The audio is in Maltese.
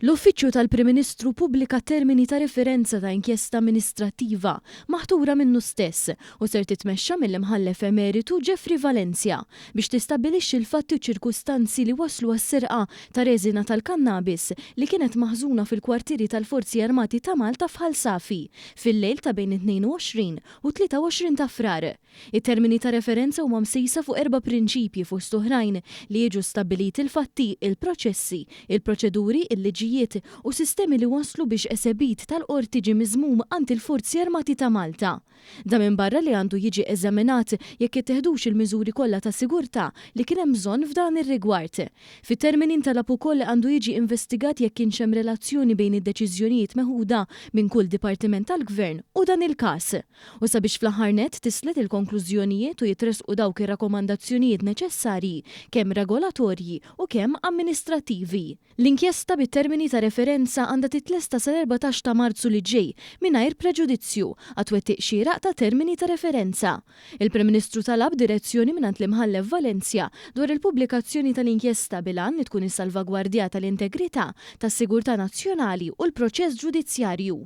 L-Uffiċċju tal-Prim Ministru pubblika termini ta' referenza ta' inkjesta amministrattiva maħtura minnu stess u ser titmexxa mill-imħallef emeritu Jeffrey Valencia biex tistabbilixxi l-fatti u ċirkustanzi li waslu għas-serqa ta' reżina tal-kannabis li kienet maħżuna fil-kwartieri tal-Forzi Armati ta' Malta f'Ħal Safi fil-lejl ta' bejn 22 u 23 ta' frar. Il-termini ta' referenza huma msejsa fuq 4 prinċipji fost oħrajn li jiġu stabbiliti il-fatti, il-proċessi, il-proċeduri, il-liġijiet u sistemi li waslu biex esebit tal-qorti ġie miżmum għand il-Forzi Armati ta' Malta. Da minn barra li għandu jiġi eżaminat jekk itteħdux il-miżuri kollha ta' sigurtà li kien hemm bżonn f'dan ir-rigward. Fit-termini intalab ukoll għandu jiġi investigat jekk kienx hemm relazzjoni bejn id-deċiżjonijiet meħuda minn kull dipartiment tal-Gvern u dan il-każ. U sabiex fl-aħħar nett tislet il-konklużjonijiet u jitresqu dawk ir-rakkomandazzjonijiet neċessarji kemm regolatorji u kemm amministrattivi. L-inkjesta bit-termini ta' referenza għandha titlesta sal-14 ta' Marzu li ġej mingħajr preġudizzju għat-twettiq xieraq ta' termini ta' referenza. Il-Prim Ministru talab direzzjoni mingħand l-imħallef Valencia dwar il-pubblikazzjoni tal-inkjesta bilan li tkun issalvagwardjata l-integrità tas-sigurtà nazzjonali u l-proċess ġudizzjarju.